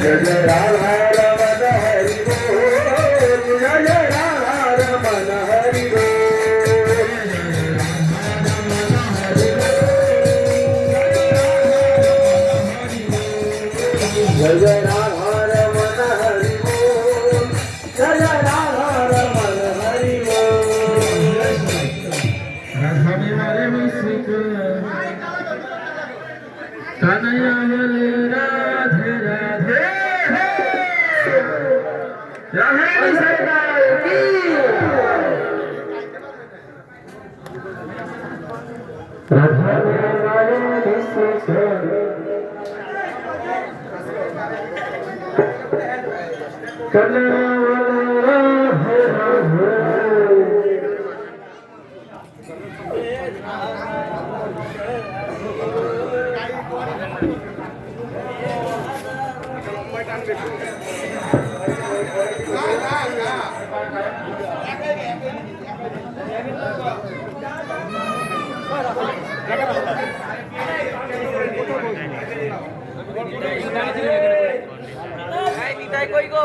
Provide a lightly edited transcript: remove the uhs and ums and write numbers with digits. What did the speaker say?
जय जय राधा रमण हरि बोल, जय जय राधा रमण हरि बोल, जय जय राधा रमण हरि बोल, जय जय राधा रमण हरि बोल। राधा मेरे मिसिक कन्हैया बोले राधे राधे, राधे सरकार की। राधा मेरे मिसिक कन्हैया बोले राधे राधे। कोई को